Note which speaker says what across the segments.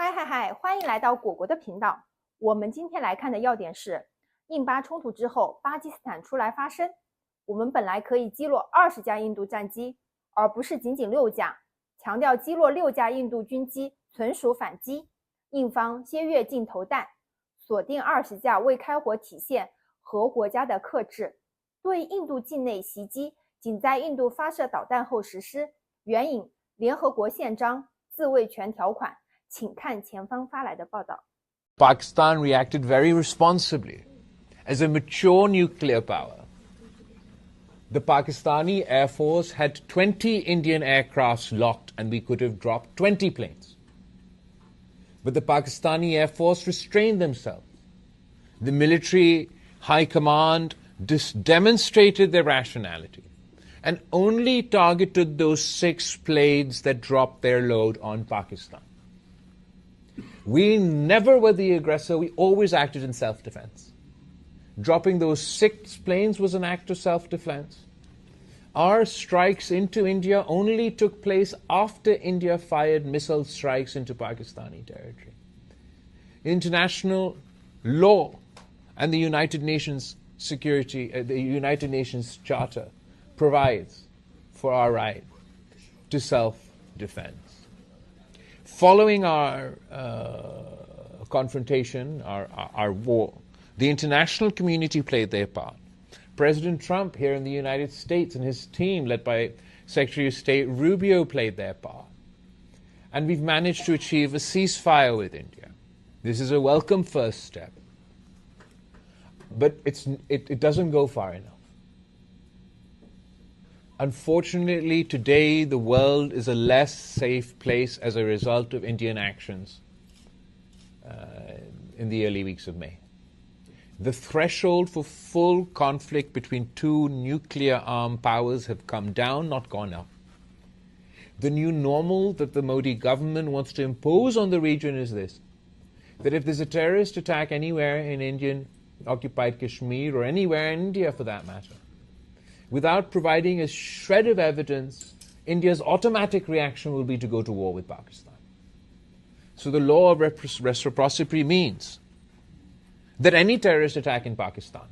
Speaker 1: 嗨，欢迎来到果果的频道。我们今天来看的要点是，印巴冲突之后，巴基斯坦出来发声。我们本来可以击落20架印度战机，而不是仅仅6架，强调击落6架印度军机纯属反击。印方先跃进投弹，锁定20架未开火体现核国家的克制，对印度境内袭击仅在印度发射导弹后实施，援引联合国宪章自卫权条款。请看前方发来的报道。
Speaker 2: Pakistan reacted very responsibly. As a mature nuclear power, the Pakistani Air Force had 20 Indian aircrafts locked and we could have dropped 20 planes. But the Pakistani Air Force restrained themselves. The military high command demonstrated their rationality and only targeted those 6 planes that dropped their load on Pakistan. We never were the aggressor. We always acted in self-defense. Dropping those 6 planes was an act of self-defense. Our strikes into India only took place after India fired missile strikes into Pakistani territory. International law and the United Nations the United Nations Charter provides for our right to self-defense. Following our confrontation, our war, the international community played their part. President Trump here in the United States and his team, led by Secretary of State Rubio, played their part. And we've managed to achieve a ceasefire with India. This is a welcome first step. But it doesn't go far enough. Unfortunately, today the world is a less safe place as a result of Indian actions in the early weeks of May. The threshold for full conflict between 2 nuclear-armed powers have come down, not gone up. The new normal that the Modi government wants to impose on the region is this: that if there's a terrorist attack anywhere in Indian-occupied Kashmir, or anywhere in India for that matter, without providing a shred of evidence, India's automatic reaction will be to go to war with Pakistan. So the law of reciprocity means that any terrorist attack in Pakistan,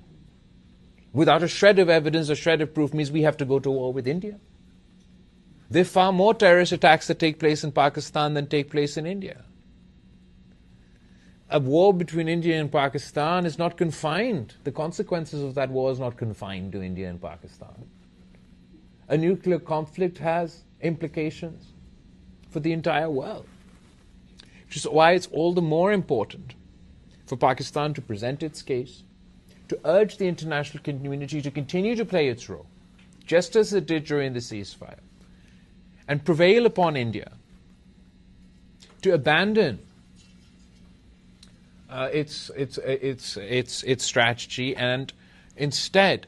Speaker 2: without a shred of evidence, a shred of proof, means we have to go to war with India. There are far more terrorist attacks that take place in Pakistan than take place in India. A war between India and Pakistan is not confined. The consequences of that war is not confined to India and Pakistan. A nuclear conflict has implications for the entire world, which is why it's all the more important for Pakistan to present its case, to urge the international community to continue to play its role, just as it did during the ceasefire, and prevail upon India to abandon its strategy and instead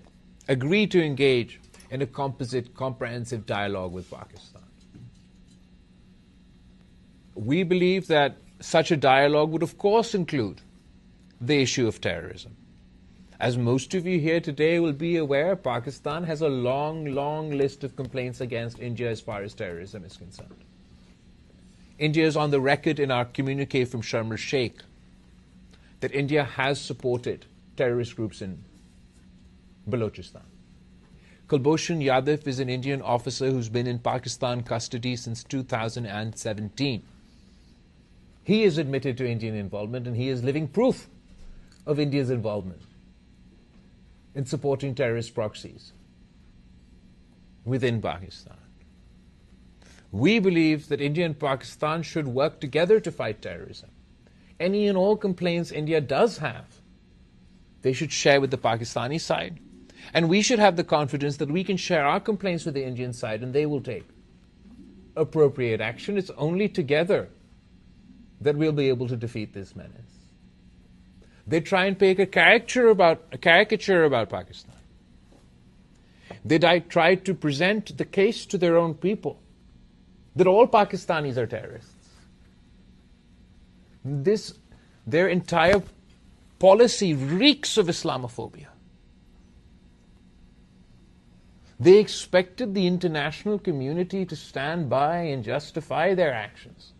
Speaker 2: agree to engage in a comprehensive dialogue with Pakistan. We believe that such a dialogue would of course include the issue of terrorism. As most of you here today will be aware, Pakistan has a long list of complaints against India as far as terrorism is concerned. India is on the record in our communique from Sharm el-Sheikh that India has supported terrorist groups in Balochistan. Kulbhushan Yadav is an Indian officer who's been in Pakistan custody since 2017. He is admitted to Indian involvement, and he is living proof of India's involvement in supporting terrorist proxies within Pakistan. We believe that India and Pakistan should work together to fight terrorism. Any and all complaints India does have, they should share with the Pakistani side. And we should have the confidence that we can share our complaints with the Indian side and they will take appropriate action. It's only together that we'll be able to defeat this menace. They try and make a caricature about Pakistan. They try to present the case to their own people that all Pakistanis are terrorists. Their entire policy reeks of Islamophobia. They expected the international community to stand by and justify their actions.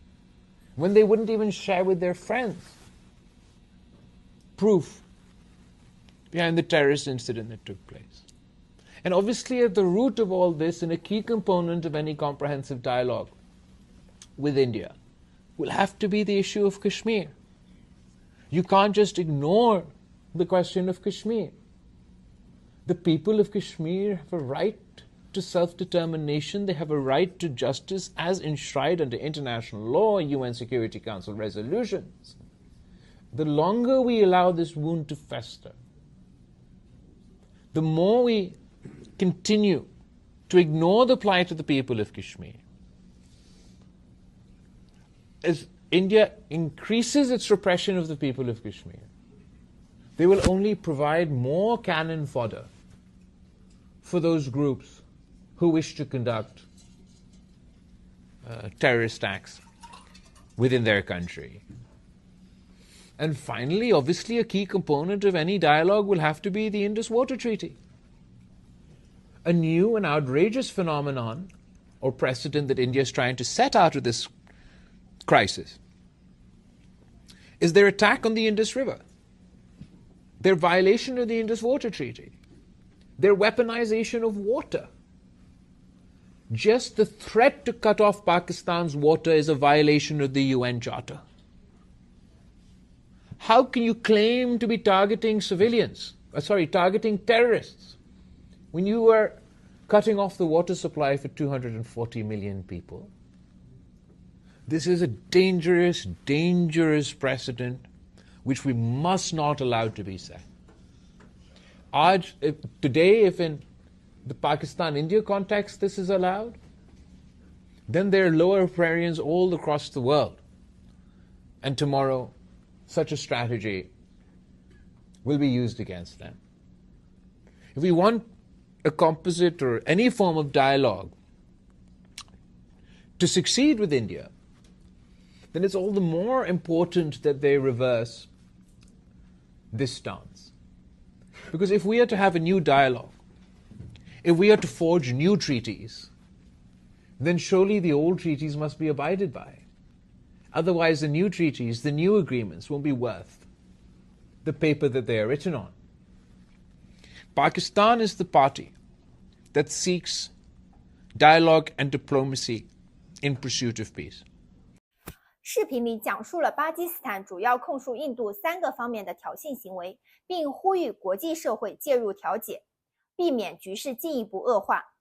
Speaker 2: when they wouldn't even share with their friends proof behind the terrorist incident that took place. And obviously at the root of all this, and a key component of any comprehensive dialogue with India, will have to be the issue of Kashmir. You can't just ignore the question of Kashmir. The people of Kashmir have a right to self-determination. They have a right to justice as enshrined under international law, UN Security Council resolutions. The longer we allow this wound to fester, the more we continue to ignore the plight of the people of Kashmir. As India increases its repression of the people of Kashmir, they will only provide more cannon fodder for those groups who wish to conduct terrorist acts within their country. And finally, obviously, a key component of any dialogue will have to be the Indus Water Treaty. A new and outrageous phenomenon or precedent that India is trying to set out of this crisis is their attack on the Indus River, their violation of the Indus Water Treaty, their weaponization of water. Just the threat to cut off Pakistan's water is a violation of the UN Charter. How can you claim to be targeting targeting terrorists, when you are cutting off the water supply for 240 million people? This is a dangerous, dangerous precedent which we must not allow to be set. Today, if in the Pakistan-India context this is allowed, then there are lower riparians all across the world. And tomorrow, such a strategy will be used against them. If we want a composite or any form of dialogue to succeed with India, then it's all the more important that they reverse this stance. Because if we are to have a new dialogue, if we are to forge new treaties, then surely the old treaties must be abided by. Otherwise, the new treaties, the new agreements won't be worth the paper that they are written on. Pakistan is the party that seeks dialogue and diplomacy in pursuit of peace.
Speaker 1: 视频里讲述了巴基斯坦主要控诉印度3个方面的挑衅行为，并呼吁国际社会介入调解，避免局势进一步恶化。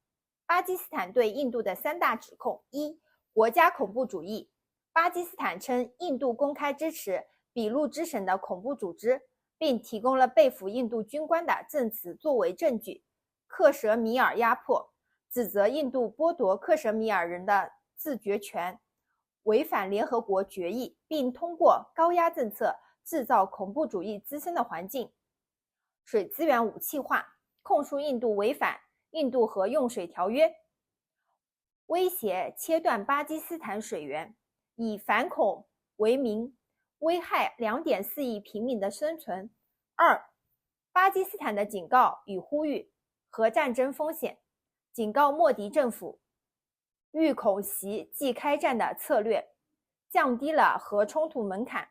Speaker 1: 巴基斯坦对印度的3大指控： 1. 国家恐怖主义。巴基斯坦称印度公开支持俾路支省的恐怖组织，并提供了被俘印度军官的证词作为证据。克什米尔压迫，指责印度剥夺克什米尔人的自决权，违反联合国决议，并通过高压政策制造恐怖主义滋生的环境。水资源武器化，控诉印度违反印度河用水条约，威胁切断巴基斯坦水源，以反恐为名，危害 2.4 亿平民的生存。2. 巴基斯坦的警告与呼吁，核战争风险，警告莫迪政府，欲恐袭即开战的策略，降低了核冲突门槛，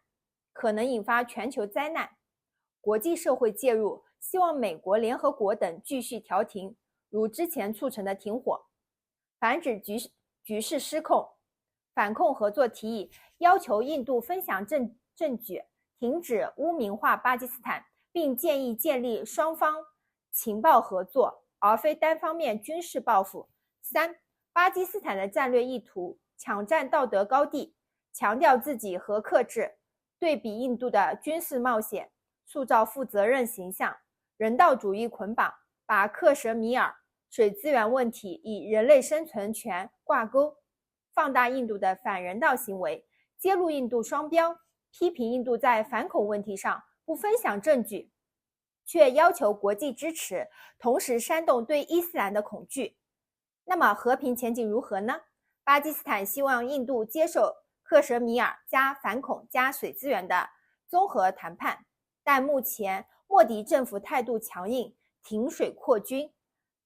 Speaker 1: 可能引发全球灾难。国际社会介入，希望美国、联合国等继续调停，如之前促成的停火，防止局势失控。反恐合作提议要求印度分享证据，停止污名化巴基斯坦，并建议建立双方情报合作，而非单方面军事报复。3. 巴基斯坦的战略意图抢占道德高地，强调自己核克制，对比印度的军事冒险，塑造负责任形象，人道主义捆绑，把克什米尔水资源问题与人类生存权挂钩，放大印度的反人道行为，揭露印度双标，批评印度在反恐问题上不分享证据，却要求国际支持，同时煽动对伊斯兰的恐惧。那么和平前景如何呢？巴基斯坦希望印度接受克什米尔加反恐加水资源的综合谈判，但目前莫迪政府态度强硬，停水扩军，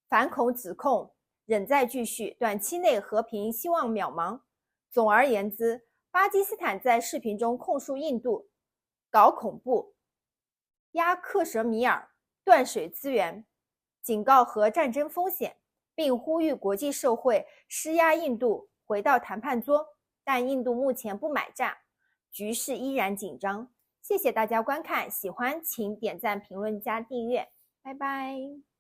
Speaker 1: 反恐指控仍在继续，短期内和平希望渺茫。总而言之，巴基斯坦在视频中控诉印度搞恐怖，压克什米尔，断水资源，警告核战争风险，并呼吁国际社会施压印度回到谈判桌，但印度目前不买账，局势依然紧张。谢谢大家观看，喜欢请点赞、评论、加订阅，拜拜。